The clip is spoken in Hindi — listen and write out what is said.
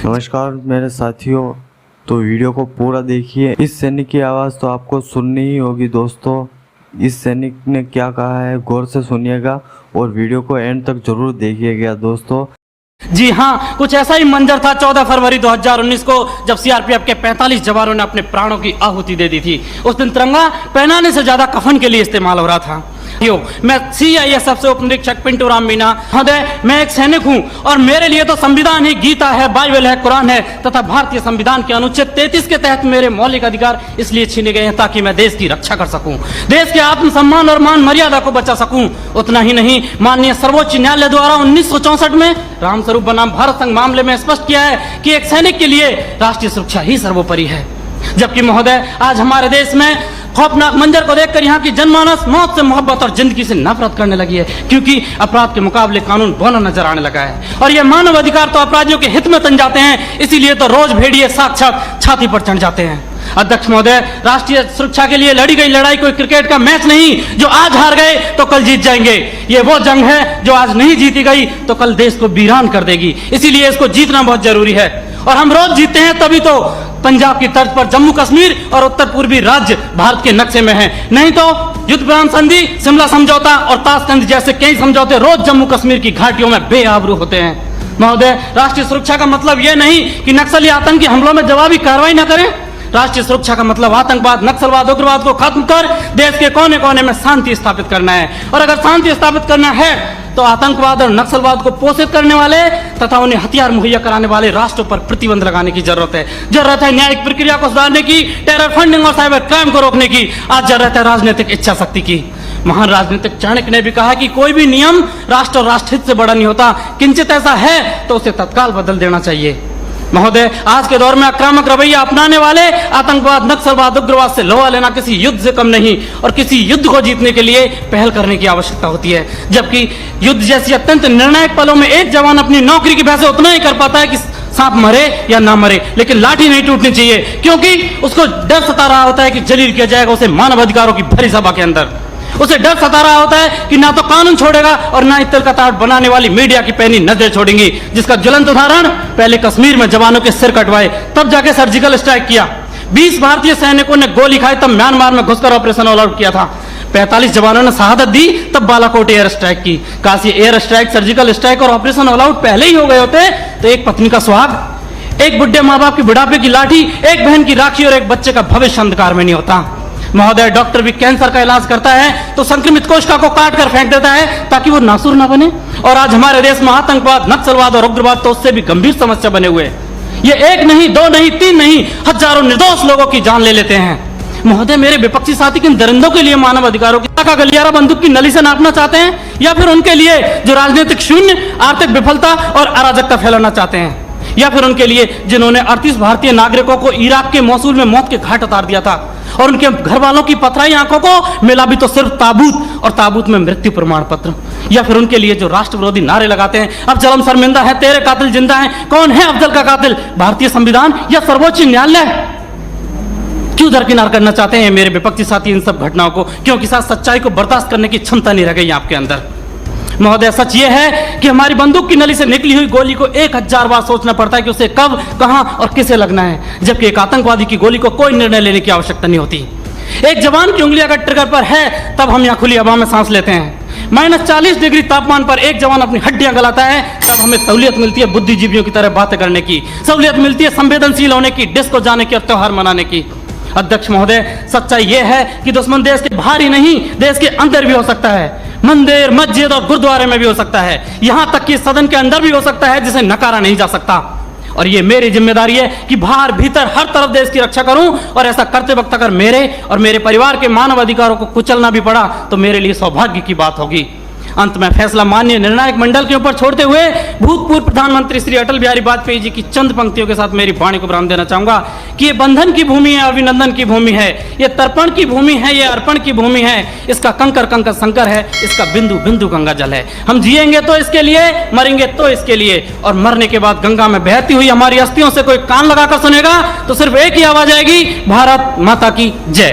नमस्कार मेरे साथियों, तो वीडियो को पूरा देखिए। इस सैनिक की आवाज़ तो आपको सुननी ही होगी दोस्तों। इस सैनिक ने क्या कहा है गौर से सुनिएगा और वीडियो को एंड तक जरूर देखिएगा दोस्तों। जी हाँ, कुछ ऐसा ही मंजर था 14 फरवरी 2019 को, जब सीआरपीएफ के 45 जवानों ने अपने प्राणों की आहुति दे दी थी। उस दिन तिरंगा पहनाने से ज्यादा कफन के लिए इस्तेमाल हो रहा था। मैं सीआईएसएफ से उपनिरीक्षक पिंटू राम मीना महोदय, मैं एक सैनिक हूं और मेरे लिए तो संविधान ही गीता है, बाइबल है, कुरान है तथा भारतीय संविधान के अनुच्छेद 33 के तहत मेरे मौलिक अधिकार इसलिए छीने गए हैं ताकि मैं देश की रक्षा कर सकूं, देश के आत्मसम्मान और मान मर्यादा को बचा सकूं। उतना ही नहीं, माननीय सर्वोच्च न्यायालय द्वारा 1964 में रामस्वरूप बनाम भारत संघ मामले में स्पष्ट किया है कि एक सैनिक के लिए राष्ट्रीय सुरक्षा ही सर्वोपरि है। जबकि महोदय, आज हमारे देश में खौफनाक मंजर को देखकर यहाँ की जनमानस मौत से मोहब्बत और जिंदगी से नफरत करने लगी है, क्योंकि अपराध के मुकाबले कानून बौना नजर आने लगा है और ये मानव अधिकार तो अपराधियों के हित में तन जाते हैं। इसीलिए तो रोज भेड़िए साक्षात छाती पर चढ़ जाते हैं। अध्यक्ष महोदय, राष्ट्रीय सुरक्षा के लिए लड़ी गई लड़ाई कोई क्रिकेट का मैच नहीं, जो आज हार गए तो कल जीत जाएंगे। ये वो जंग है जो आज नहीं जीती गई तो कल देश को वीरान कर देगी। इसीलिए इसको जीतना बहुत जरूरी है और हम रोज जीतते हैं, तभी तो पंजाब की तर्ज पर जम्मू कश्मीर और उत्तर पूर्वी राज्य भारत के नक्शे में हैं। नहीं तो युद्ध विराम संधि, शिमला समझौता और ताशकंद जैसे कई समझौते रोज जम्मू कश्मीर की घाटियों में बेआबरू होते हैं। महोदय, राष्ट्रीय सुरक्षा का मतलब यह नहीं कि नक्सली आतंकी हमलों में जवाबी कार्रवाई न करें। राष्ट्रीय सुरक्षा का मतलब आतंकवाद, नक्सलवाद, उग्रवाद को खत्म कर देश के कोने कोने में शांति स्थापित करना है। और अगर शांति स्थापित करना है तो आतंकवाद और नक्सलवाद को पोषित करने वाले तथा उन्हें हथियार मुहैया कराने वाले राष्ट्रों पर प्रतिबंध लगाने की जरूरत है। जरूरत है न्यायिक प्रक्रिया को सुधारने की, टेरर फंडिंग और साइबर क्राइम को रोकने की। आज जरूरत है राजनीतिक इच्छा शक्ति की। महान राजनीतिक चाणक्य ने भी कहा कि कोई भी नियम राष्ट्र और राष्ट्रहित से बड़ा नहीं होता। किंचित ऐसा है तो उसे तत्काल बदल देना चाहिए। महोदय, आज के दौर में आक्रामक रवैया अपनाने वाले आतंकवाद, नक्सलवाद, उग्रवाद से लोहा लेना किसी युद्ध से कम नहीं और किसी युद्ध को जीतने के लिए पहल करने की आवश्यकता होती है। जबकि युद्ध जैसी अत्यंत निर्णायक पलों में एक जवान अपनी नौकरी की वजह से उतना ही कर पाता है कि सांप मरे या ना मरे, लेकिन लाठी नहीं टूटनी चाहिए, क्योंकि उसको डर सता रहा होता है कि जलील किया जाएगा उसे मानव अधिकारों की भरी सभा के अंदर। उसे डर सता रहा होता है कि ना तो कानून छोड़ेगा और ना ही तिल का ताड़ बनाने वाली मीडिया की पैनी नजरें छोड़ेंगी, जिसका ज्वलंत उदाहरण पहले कश्मीर में जवानों के सिर कटवाए तब जाके सर्जिकल स्ट्राइक किया। 20 भारतीय सैनिकों ने गोली खाई तब म्यांमार में घुसकर ऑपरेशन ऑल आउट किया था। 45 जवानों ने शहादत दी तब बालाकोट एयर स्ट्राइक की। काश ये एयर स्ट्राइक, सर्जिकल स्ट्राइक और ऑपरेशन ऑल आउट पहले ही हो गए होते तो एक पत्नी का सुहाग, एक बुढ़े माँ बाप की बुढ़ापे की लाठी, एक बहन की राखी और एक बच्चे का भविष्य अंधकार में नहीं होता। महोदय, डॉक्टर भी कैंसर का इलाज करता है तो संक्रमित कोशिका को काट कर फेंक देता है ताकि वो नासूर ना बने। और आज हमारे देश में आतंकवाद, नक्सलवाद और उग्रवाद तो उससे भी गंभीर समस्या बने हुए हैं। ये एक नहीं, दो नहीं, तीन नहीं, हजारों निर्दोष लोगों की जान ले लेते हैं। महोदय, मेरे विपक्षी साथी किन दरिंदों के लिए मानव अधिकारों की गलियारा बंदूक की नली से नापना चाहते हैं, या फिर उनके लिए जो राजनीतिक शून्य, आर्थिक विफलता और अराजकता फैलाना चाहते हैं, या फिर उनके लिए जिन्होंने 38 भारतीय नागरिकों को इराक के मौसूल में मौत के घाट उतार दिया था और उनके घर वालों की पथराई आंखों को मिला भी तो सिर्फ ताबूत और ताबूत में मृत्यु प्रमाण पत्र, या फिर उनके लिए जो राष्ट्र विरोधी नारे लगाते हैं, अब जलम शर्मिंदा है, तेरे कातिल जिंदा है, कौन है अफजल का कातिल, भारतीय संविधान या सर्वोच्च न्यायालय? क्यों दरकिनार करना चाहते हैं मेरे विपक्षी साथी इन सब घटनाओं को? क्योंकि साथ सच्चाई को बर्दाश्त करने की क्षमता नहीं रह गई आपके अंदर। महोदय, सच ये है कि हमारी बंदूक की नली से निकली हुई गोली को 1000 बार सोचना पड़ता है कि उसे कब, कहां और किसे लगना है, जबकि एक आतंकवादी की गोली को कोई निर्णय लेने की आवश्यकता नहीं होती। एक जवान की उंगली अगर ट्रिगर पर है तब हम यहाँ खुली हवा में सांस लेते हैं। -40 डिग्री तापमान पर एक जवान अपनी हड्डियां गलाता है तब हमें सहूलियत मिलती है बुद्धिजीवियों की तरह बातें करने की, सहूलियत मिलती है संवेदनशील होने की, डिस्को जाने की और त्योहार मनाने की। अध्यक्ष महोदय, सच्चाई यह है कि दुश्मन देश के बाहर ही नहीं, देश के अंदर भी हो सकता है। मंदिर, मस्जिद और गुरुद्वारे में भी हो सकता है, यहां तक कि सदन के अंदर भी हो सकता है, जिसे नकारा नहीं जा सकता। और ये मेरी जिम्मेदारी है कि बाहर भीतर हर तरफ देश की रक्षा करूं, और ऐसा करते वक्त अगर मेरे और मेरे परिवार के मानव अधिकारों को कुचलना भी पड़ा तो मेरे लिए सौभाग्य की बात होगी। अंत में फैसला माननीय निर्णायक मंडल के ऊपर छोड़ते हुए भूतपूर्व प्रधानमंत्री श्री अटल बिहारी वाजपेयी जी की चंद पंक्तियों के साथ मेरी वाणी को विराम देना चाहूंगा कि ये बंधन की भूमि है, अभिनंदन की भूमि है, ये तर्पण की भूमि है, ये अर्पण की भूमि है, इसका कंकर कंकर शंकर है, इसका बिंदु बिंदु गंगा जल है। हम जिएंगे तो इसके लिए, मरेंगे तो इसके लिए, और मरने के बाद गंगा में बहती हुई हमारी अस्थियों से कोई कान लगाकर सुनेगा तो सिर्फ एक ही आवाज आएगी, भारत माता की जय।